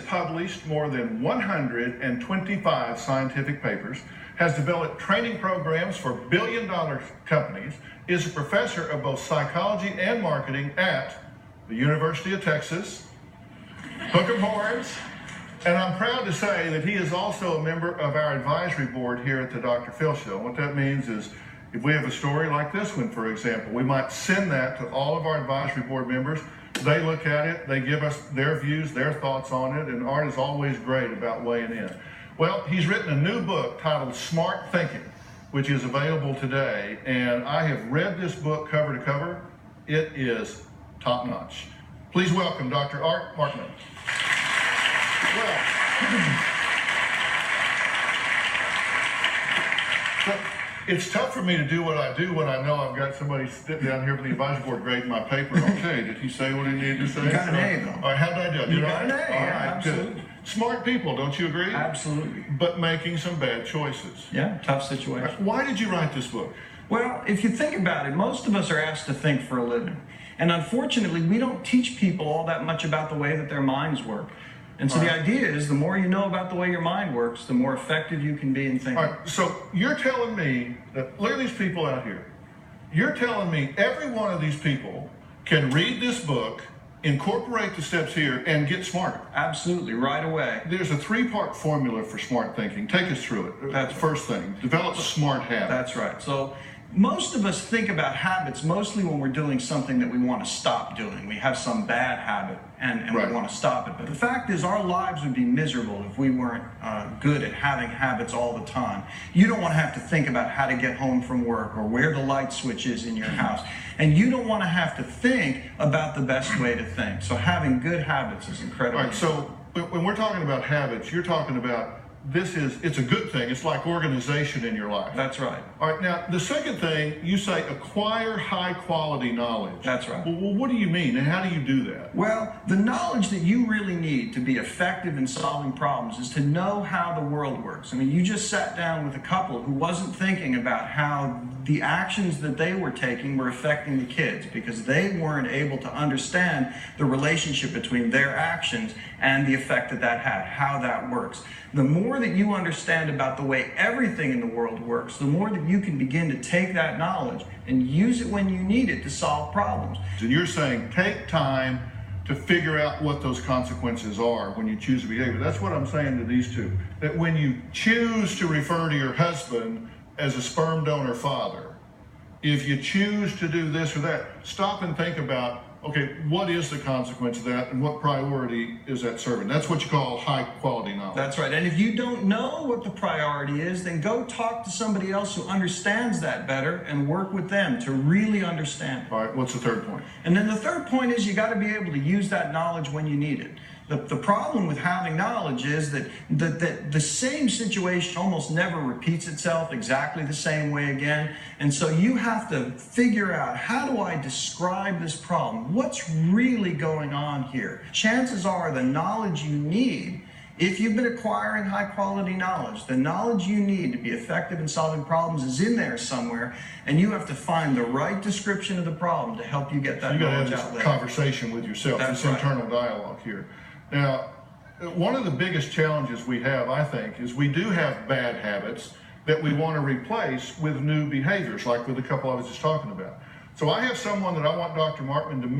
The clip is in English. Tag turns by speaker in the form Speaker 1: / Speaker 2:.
Speaker 1: published more than 125 scientific papers, has developed training programs for billion-dollar companies, is a professor of both psychology and marketing at the University of Texas, Hook 'em Horns, and I'm proud to say that he is also a member of our advisory board here at the Dr. Phil Show. What that means is, if we have a story like this one, for example, we might send that to all of our advisory board members. They look at it, they give us their views, their thoughts on it, and Art is always great about weighing in. Well, he's written a new book titled Smart Thinking, which is available today, and I have read this book cover to cover. It is top-notch. Please welcome Dr. Art Markman. Well, it's tough for me to do what I do when I know I've got somebody sitting down here with the advisory board grading my paper. Okay, did he say what he needed to say?
Speaker 2: You got an A, though.
Speaker 1: All right, how did I do?
Speaker 2: You got an A,
Speaker 1: all right,
Speaker 2: absolutely.
Speaker 1: Good. Smart people, don't you agree?
Speaker 2: Absolutely.
Speaker 1: But making some bad choices.
Speaker 2: Yeah, tough situation.
Speaker 1: Why did you write this book?
Speaker 2: Well, if you think about it, most of us are asked to think for a living. And unfortunately, we don't teach people all that much about the way that their minds work. And so the idea is, the more you know about the way your mind works, the more effective you can be in thinking.
Speaker 1: All right, so you're telling me that, look at these people out here. You're telling me every one of these people can read this book, incorporate the steps here, and get smarter.
Speaker 2: Absolutely, right away.
Speaker 1: There's a three-part formula for smart thinking. Take us through it.
Speaker 2: That's
Speaker 1: the first thing. Develop smart habits.
Speaker 2: That's right. So most of us think about habits mostly when we're doing something that we want to stop doing. We have some bad habit and
Speaker 1: Right.
Speaker 2: we want to stop it. But the fact is, our lives would be miserable if we weren't good at having habits all the time. You don't want to have to think about how to get home from work or where the light switch is in your house. And you don't want to have to think about the best way to think. So having good habits is incredible.
Speaker 1: All right, so when we're talking about habits, you're talking about it's a good thing. It's like organization in your life.
Speaker 2: That's right.
Speaker 1: All right, now the second thing, you say acquire high quality knowledge.
Speaker 2: That's right.
Speaker 1: Well, what do you mean, and how do you do that?
Speaker 2: Well, the knowledge that you really need to be effective in solving problems is to know how the world works. I mean, you just sat down with a couple who wasn't thinking about how the actions that they were taking were affecting the kids because they weren't able to understand the relationship between their actions and the effect that that had, how that works. The more that you understand about the way everything in the world works, the more that you can begin to take that knowledge and use it when you need it to solve problems.
Speaker 1: And you're saying take time to figure out what those consequences are when you choose a behavior. That's what I'm saying to these two. That when you choose to refer to your husband as a sperm donor father, if you choose to do this or that, stop and think about, okay, what is the consequence of that and what priority is that serving? That's what you call high quality knowledge.
Speaker 2: That's right. And if you don't know what the priority is, then go talk to somebody else who understands that better and work with them to really understand it.
Speaker 1: All right, what's the third point?
Speaker 2: And then the third point is you got to be able to use that knowledge when you need it. The problem with having knowledge is that the same situation almost never repeats itself exactly the same way again. And so you have to figure out, how do I describe this problem? What's really going on here? Chances are the knowledge you need, if you've been acquiring high quality knowledge, the knowledge you need to be effective in solving problems is in there somewhere, and you have to find the right description of the problem to help you get that
Speaker 1: You got to
Speaker 2: knowledge
Speaker 1: have
Speaker 2: out
Speaker 1: this
Speaker 2: there.
Speaker 1: conversation with yourself,
Speaker 2: That's
Speaker 1: this
Speaker 2: right.
Speaker 1: internal dialogue here. Now, one of the biggest challenges we have, I think, is we do have bad habits that we want to replace with new behaviors, like with a couple I was just talking about. So I have someone that I want Dr. Markman to meet.